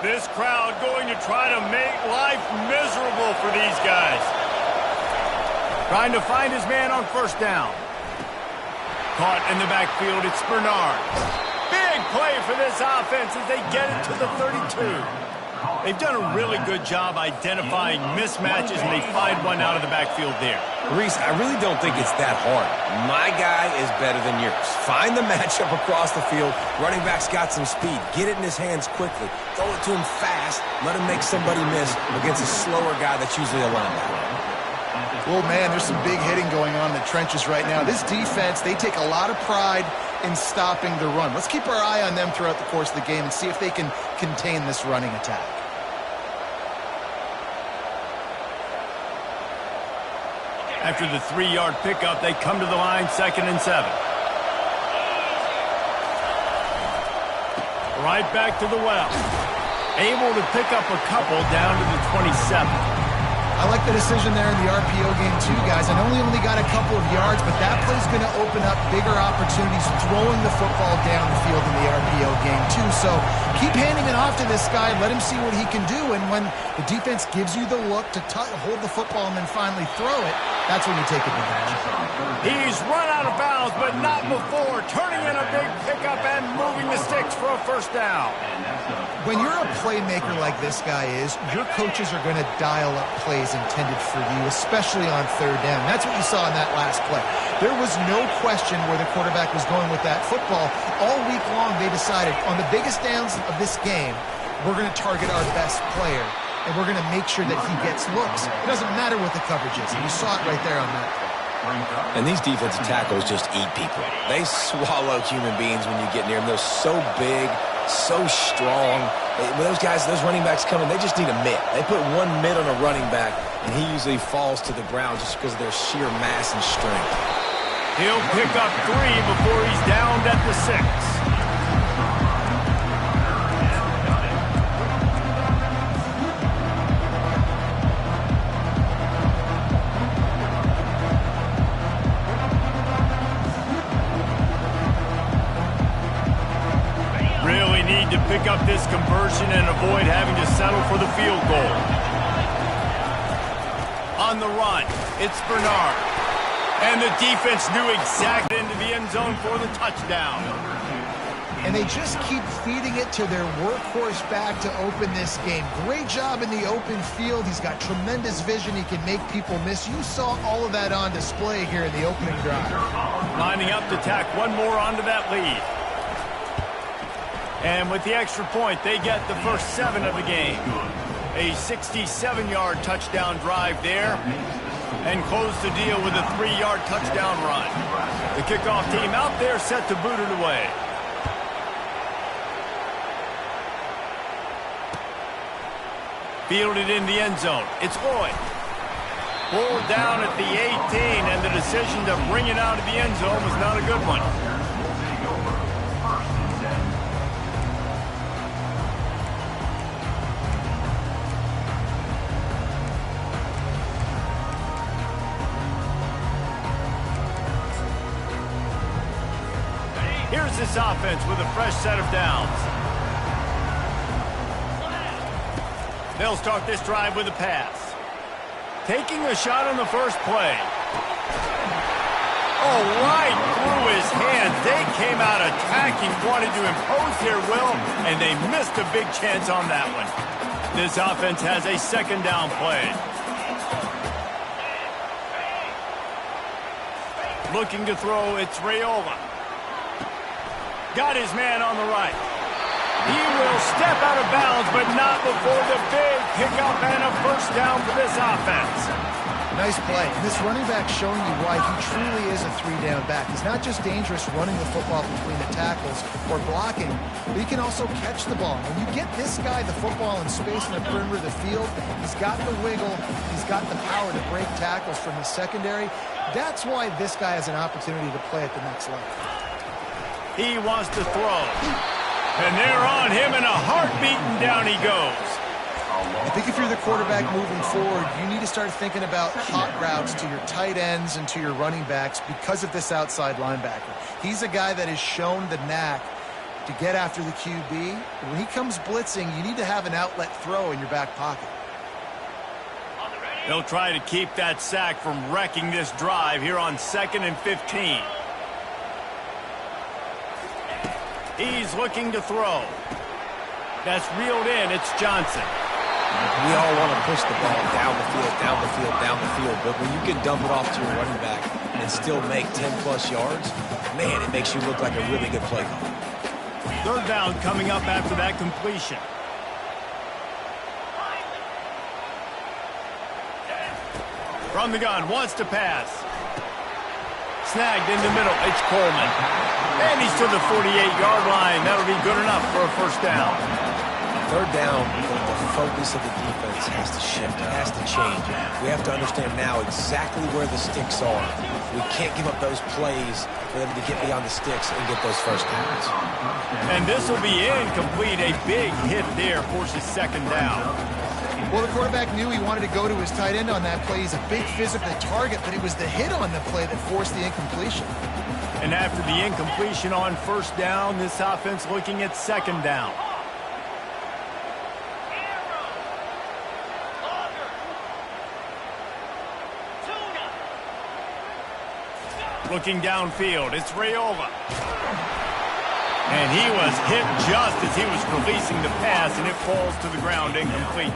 This crowd going to try to make life miserable for these guys. Trying to find his man on first down. Caught in the backfield, it's Bernard. Big play for this offense as they get it to the 32. They've done a really good job identifying mismatches, and they find one out of the backfield there. Reese, I really don't think it's that hard. My guy is better than yours. Find the matchup across the field. Running back's got some speed. Get it in his hands quickly. Throw it to him fast. Let him make somebody miss against a slower guy that's usually a linebacker. Well, man, there's some big hitting going on in the trenches right now. This defense, they take a lot of pride in stopping the run. Let's keep our eye on them throughout the course of the game and see if they can contain this running attack. After the 3-yard pickup, they come to the line, 2nd and 7. Right back to the well. Able to pick up a couple down to the 27. I like the decision there in the RPO game too, guys. I know he only got a couple of yards, but that play's going to open up bigger opportunities throwing the football down the field in the RPO game too. So keep handing it off to this guy. Let him see what he can do. And when the defense gives you the look to hold the football and then finally throw it, that's when you take advantage. He's run out of bounds, but not before. Turning in a big pickup and moving the sticks for a first down. When you're a playmaker like this guy is, your coaches are going to dial up plays intended for you, especially on 3rd down. That's what you saw in that last play. There was no question where the quarterback was going with that football. All week long, they decided on the biggest downs of this game, we're going to target our best player, and we're going to make sure that he gets looks. It doesn't matter what the coverage is, and you saw it right there on that play. And these defensive tackles just eat people. They swallow human beings when you get near them. They're so big, so strong. When those guys, those running backs come in, they just need a mitt. They put one mitt on a running back, and he usually falls to the ground just because of their sheer mass and strength. He'll pick up 3 before he's downed at the 6. Need to pick up this conversion and avoid having to settle for the field goal. On the run, it's Bernard. And the defense knew exactly into the end zone for the touchdown. And they just keep feeding it to their workhorse back to open this game. Great job in the open field. He's got tremendous vision. He can make people miss. You saw all of that on display here in the opening drive. Lining up to tack one more onto that lead. And with the extra point, they get the first 7 of the game. A 67-yard touchdown drive there. And close the deal with a 3-yard touchdown run. The kickoff team out there set to boot it away. Fielded in the end zone. It's Lloyd. Pulled down at the 18, and the decision to bring it out of the end zone was not a good one. Here's this offense with a fresh set of downs. They'll start this drive with a pass. Taking a shot on the first play. Oh, right through his hands. They came out attacking, wanted to impose their will, and they missed a big chance on that one. This offense has a 2nd down play. Looking to throw, it's Raiola. Got his man on the right. He will step out of bounds, but not before the big pickup and a first down for this offense. Nice play. This running back showing you why he truly is a 3-down back. He's not just dangerous running the football between the tackles or blocking, but he can also catch the ball. When you get this guy the football in space in the perimeter of the field, he's got the wiggle, he's got the power to break tackles from the secondary. That's why this guy has an opportunity to play at the next level. He wants to throw. And they're on him in a heartbeat, and down he goes. I think if you're the quarterback moving forward, you need to start thinking about hot routes to your tight ends and to your running backs because of this outside linebacker. He's a guy that has shown the knack to get after the QB. When he comes blitzing, you need to have an outlet throw in your back pocket. They'll try to keep that sack from wrecking this drive here on 2nd and 15. He's looking to throw. That's reeled in. It's Johnson. We all want to push the ball down the field, down the field, down the field. But when you can dump it off to your running back and still make 10-plus yards, man, it makes you look like a really good play caller. 3rd down coming up after that completion. From the gun, wants to pass. Snagged in the middle, it's Coleman. And he's to the 48-yard line. That'll be good enough for a 1st down. 3rd down, the focus of the defense has to shift. It has to change. We have to understand now exactly where the sticks are. We can't give up those plays for them to get beyond the sticks and get those 1st downs. And this will be incomplete. A big hit there forces 2nd down. Well, the quarterback knew he wanted to go to his tight end on that play. He's a big physical target, but it was the hit on the play that forced the incompletion. And after the incompletion on 1st down, this offense looking at 2nd down. Looking downfield, it's Raiola. And he was hit just as he was releasing the pass, and it falls to the ground incomplete.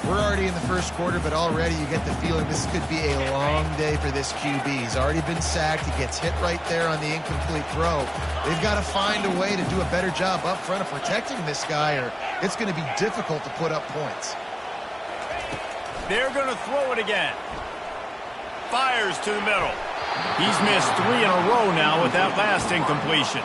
We're already in the 1st quarter, but already you get the feeling this could be a long day for this QB. He's already been sacked. He gets hit right there on the incomplete throw. They've got to find a way to do a better job up front of protecting this guy, or it's going to be difficult to put up points. They're going to throw it again. Fires to the middle. He's missed 3 in a row now with that last incompletion.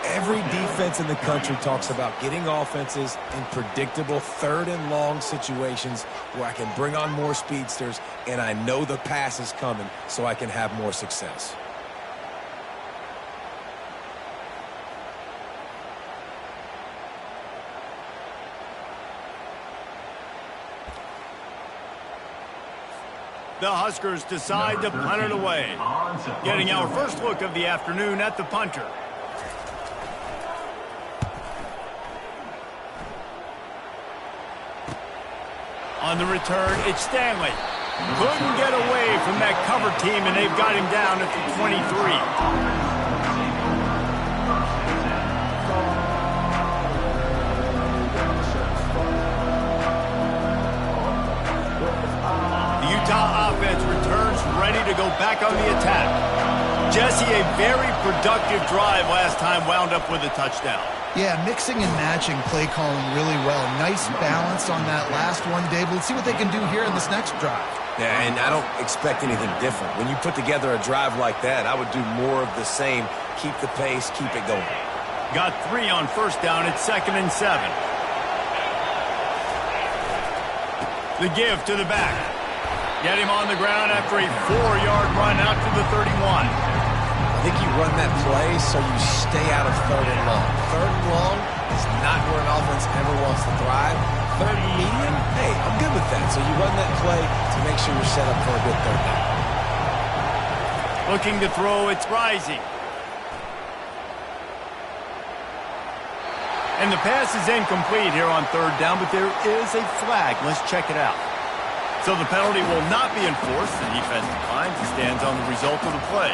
Every defense in the country talks about getting offenses in predictable 3rd and long situations where I can bring on more speedsters and I know the pass is coming so I can have more success. The Huskers decide to punt it away. Getting our first look of the afternoon at the punter. On the return, it's Stanley. Couldn't get away from that cover team, and they've got him down at the 23. The Utah offense returns ready to go back on the attack. Jesse, a very productive drive last time, wound up with a touchdown. Yeah, mixing and matching play calling really well. Nice balance on that last one, Dave. Let's see what they can do here in this next drive. Yeah, and I don't expect anything different. When you put together a drive like that, I would do more of the same. Keep the pace, keep it going. Got 3 on 1st down at 2nd and 7. The give to the back. Get him on the ground after a 4-yard run out to the 31. I think you run that play so you stay out of 3rd and long. 3rd and long is not where an offense ever wants to thrive. 3rd and medium, hey, I'm good with that. So you run that play to make sure you're set up for a good 3rd down. Looking to throw, it's Rising. And the pass is incomplete here on 3rd down, but there is a flag. Let's check it out. So the penalty will not be enforced. The defense declines and stands on the result of the play.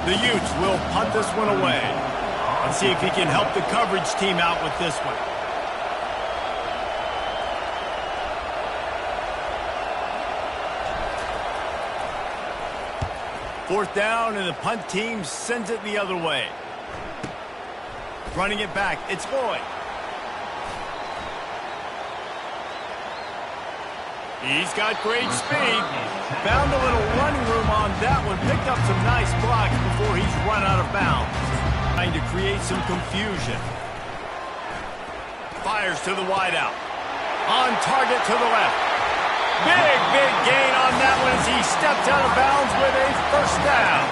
The Utes will punt this one away and see if he can help the coverage team out with this one. Fourth down, and the punt team sends it the other way. Running it back, it's Lloyd. He's got great speed. Found a little running room on that one. Picked up some nice blocks before he's run out of bounds. Trying to create some confusion. Fires to the wideout. On target to the left. Big gain on that one as he stepped out of bounds with a 1st down.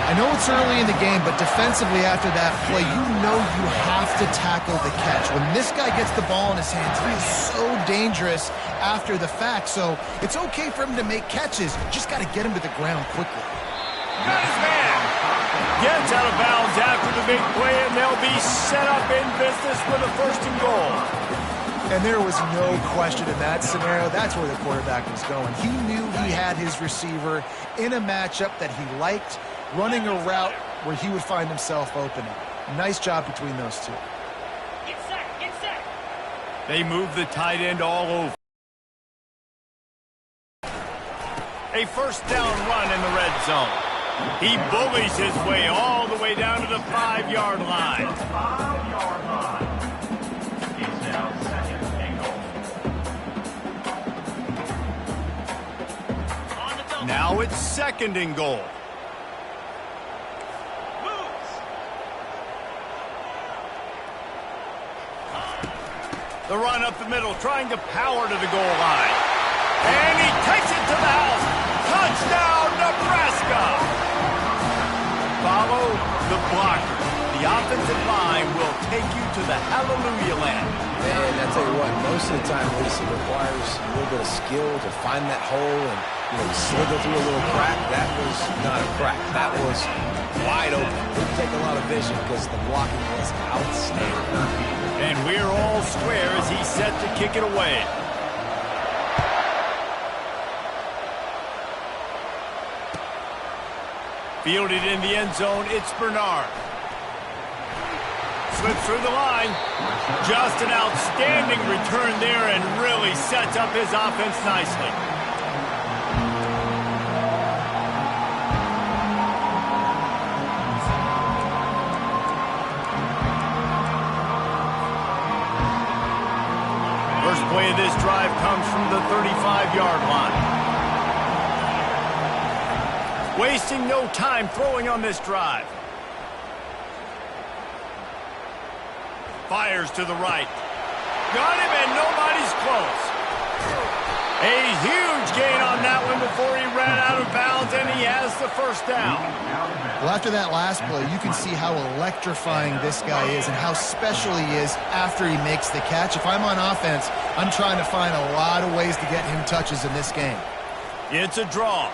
I know it's early in the game, but defensively after that play, you know you have to tackle the catch. When this guy gets the ball in his hands, he is so dangerous, after the fact, so it's okay for him to make catches. You just got to get him to the ground quickly. Got his man. Gets out of bounds after the big play, and they'll be set up in business with a 1st and goal. And there was no question in that scenario. That's where the quarterback was going. He knew he had his receiver in a matchup that he liked, running a route where he would find himself opening. Nice job between those two. Get set, get set. They move the tight end all over. A 1st down run in the red zone. He bullies his way all the way down to the 5-yard line. Now it's 2nd and goal. The run up the middle, trying to power to the goal line. And he takes it to the house. Touchdown, Nebraska! Follow the blocker. The offensive line will take you to the hallelujah land. Man, I tell you what, most of the time, Lisa, requires a little bit of skill to find that hole and slither through a little crack. That was not a crack. That was wide open. Didn't take a lot of vision because the blocking was outstanding. And we're all square as he's set to kick it away. Fielded in the end zone, it's Bernard. Slips through the line. Just an outstanding return there and really sets up his offense nicely. First play of this drive comes from the 35-yard line. Wasting no time throwing on this drive. Fires to the right. Got him, and nobody's close. A huge gain on that one before he ran out of bounds, and he has the 1st down. Well, after that last play, you can see how electrifying this guy is and how special he is after he makes the catch. If I'm on offense, I'm trying to find a lot of ways to get him touches in this game. It's a draw.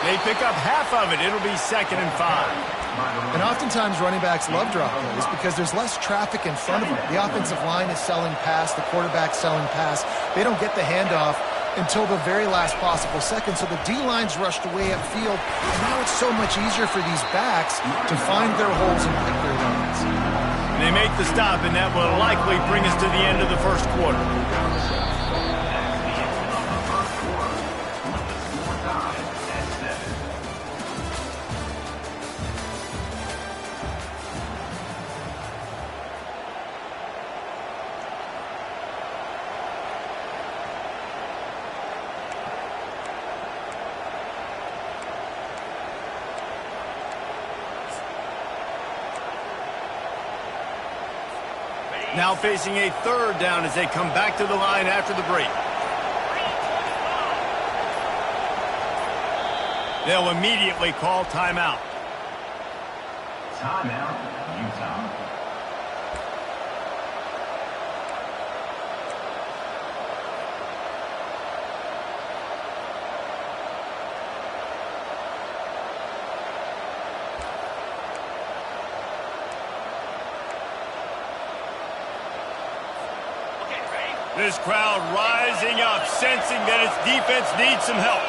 They pick up half of it. It'll be 2nd and 5. And oftentimes running backs love draw plays because there's less traffic in front of them. The offensive line is selling pass, the quarterback's selling pass. They don't get the handoff until the very last possible second, so the D-line's rushed away upfield, and now it's so much easier for these backs to find their holes and pick their lanes. They make the stop, and that will likely bring us to the end of the 1st quarter. Now facing a 3rd down as they come back to the line after the break. They'll immediately call timeout. Timeout, Utah. This crowd rising up, sensing that its defense needs some help.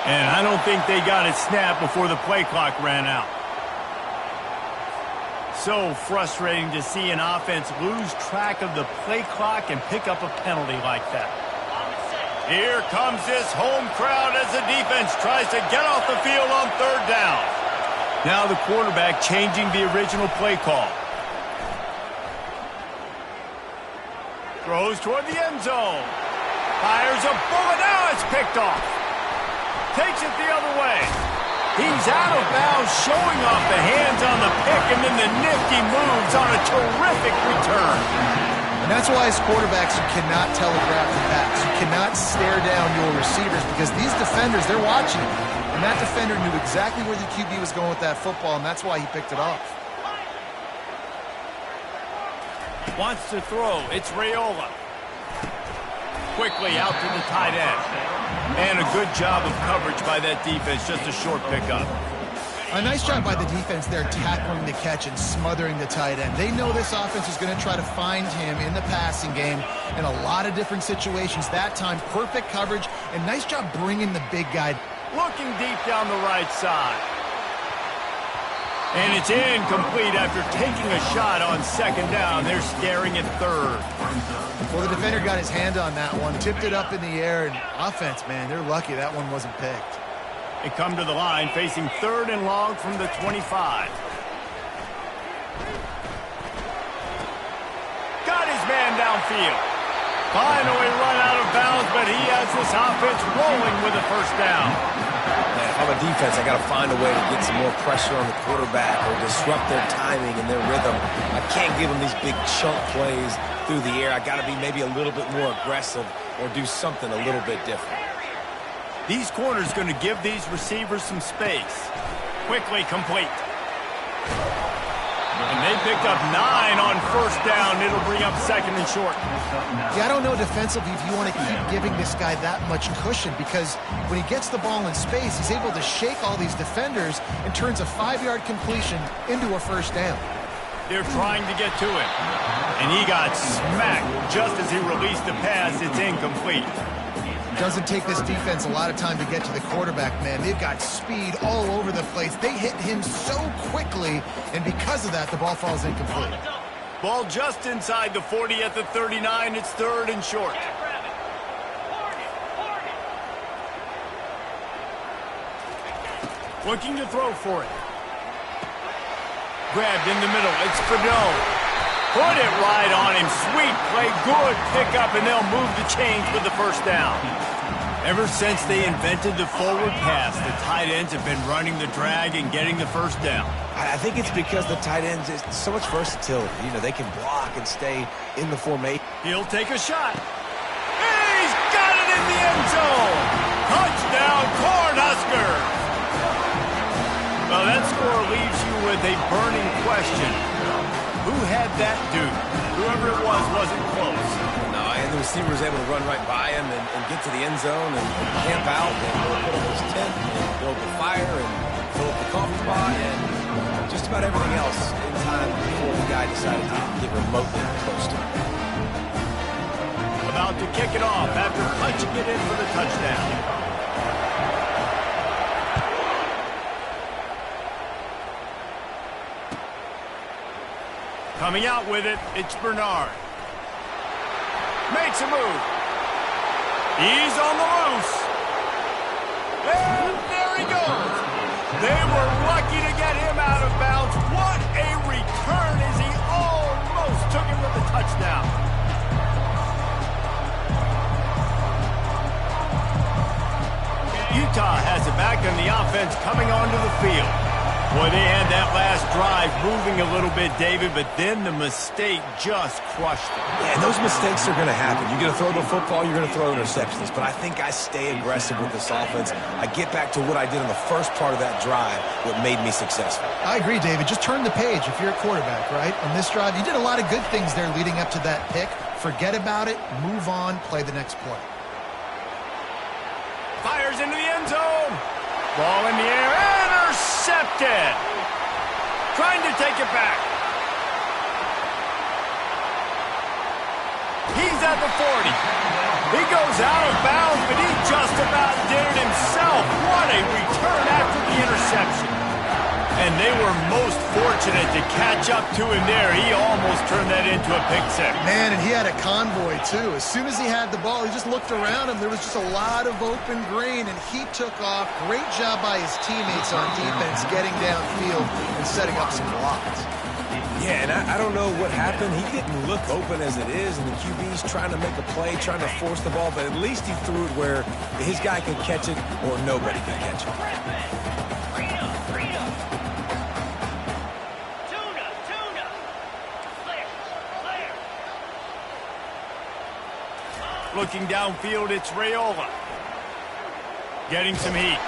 And I don't think they got it snapped before the play clock ran out. So frustrating to see an offense lose track of the play clock and pick up a penalty like that. Here comes this home crowd as the defense tries to get off the field on 3rd down. Now the quarterback changing the original play call. Throws toward the end zone. Fires a bullet. Now it's picked off. Takes it the other way. He's out of bounds, showing off the hands on the pick, and then the nifty moves on a terrific return. And that's why as quarterbacks, you cannot telegraph the backs. You cannot stare down your receivers because these defenders, they're watching you. And that defender knew exactly where the QB was going with that football, and that's why he picked it off. Wants to throw. It's Raiola. Quickly out to the tight end. And a good job of coverage by that defense. Just a short pickup. A nice job by the defense there tackling the catch and smothering the tight end. They know this offense is going to try to find him in the passing game in a lot of different situations. That time, perfect coverage and nice job bringing the big guy. Looking deep down the right side. And it's incomplete after taking a shot on second down. They're staring at third. Well, the defender got his hand on that one, tipped it up in the air, and offense, man, they're lucky that one wasn't picked. They come to the line facing third and long from the 25. Got his man downfield. Finally run out of bounds, but he has this offense rolling with a first down. Man, if I'm a defense, I got to find a way to get some more pressure on the quarterback or disrupt their timing and their rhythm. I can't give them these big chunk plays through the air. I got to be maybe a little bit more aggressive or do something a little bit different. These corners going to give these receivers some space. Quickly complete. And they picked up 9 on first down. It'll bring up second and short. Yeah, I don't know defensively if you want to keep giving this guy that much cushion because when he gets the ball in space, he's able to shake all these defenders and turns a 5-yard completion into a first down. They're trying to get to him. And he got smacked just as he released the pass. It's incomplete. Doesn't take this defense a lot of time to get to the quarterback, man. They've got speed all over the place. They hit him so quickly, and because of that, the ball falls incomplete. Ball just inside the 40 at the 39. It's third and short. Looking to throw for it. Grabbed in the middle. It's Fano. Put it right on him. Sweet play. Good pickup, and they'll move the chains with the first down. Ever since they invented the forward pass, the tight ends have been running the drag and getting the first down. I think it's because the tight ends is so much versatility. You know, they can block and stay in the formation. He'll take a shot. He's got it in the end zone. Touchdown, Cornhuskers. Well, that score leaves you with a burning question. Who had that dude? Whoever it was wasn't close. No, and the receiver was able to run right by him and get to the end zone and camp out and put up his tent and build the fire and fill up the coffee pot and just about everything else in time before the guy decided to get remotely close to him. About to kick it off after punching it in for the touchdown. Coming out with it, it's Bernard. Makes a move. He's on the loose. And there he goes. They were lucky to get him out of bounds. What a return as he almost took it with a touchdown. Utah has it back and the offense coming onto the field. Boy, they had that last drive moving a little bit, David, but then the mistake just crushed them. Yeah, and those mistakes are going to happen. You're going to throw the football, you're going to throw interceptions. But I think I stay aggressive with this offense. I get back to what I did in the first part of that drive, what made me successful. I agree, David. Just turn the page if you're a quarterback, right? On this drive, you did a lot of good things there leading up to that pick. Forget about it, move on, play the next play. Fires into the end zone. Ball in the air, intercepted. Trying to take it back. He's at the 40. He goes out of bounds, but he just about did it himself. What a return after the interception. And they were most fortunate to catch up to him there. He almost turned that into a pick six. Man, and he had a convoy, too. As soon as he had the ball, he just looked around him. There was just a lot of open green, and he took off. Great job by his teammates on defense getting downfield and setting up some blocks. Yeah, and I don't know what happened. He didn't look open as it is, and the QB's trying to make a play, trying to force the ball, but at least he threw it where his guy could catch it or nobody could catch it. Looking downfield, it's Raiola. Getting some heat.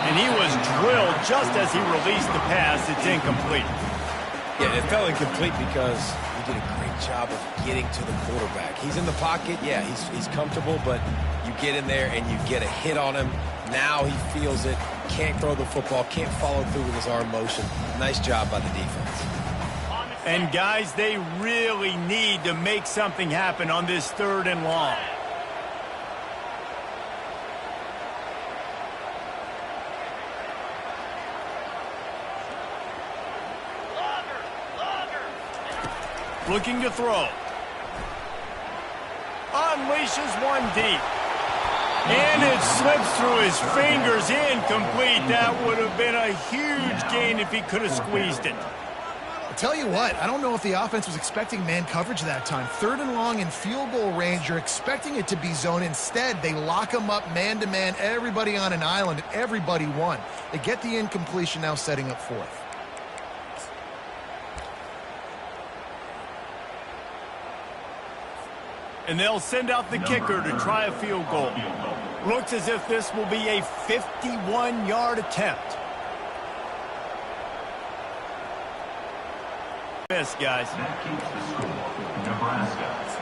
And he was drilled just as he released the pass. It's incomplete. Yeah, it fell incomplete because did a great job of getting to the quarterback. He's in the pocket. Yeah, he's comfortable, but you get in there and you get a hit on him. Now he feels it. Can't throw the football. Can't follow through with his arm motion. Nice job by the defense. And, guys, they really need to make something happen on this 3rd and long. Looking to throw. Unleashes one deep. And it slips through his fingers, incomplete. That would have been a huge gain if he could have squeezed it. I'll tell you what, I don't know if the offense was expecting man coverage that time. 3rd and long in field goal range, you're expecting it to be zone. Instead, they lock him up man-to-man, everybody on an island, and everybody won. They get the incompletion, now setting up 4th. And they'll send out the kicker to try a field goal. Looks as if this will be a 51-yard attempt. Miss, guys. That keeps the score. Nebraska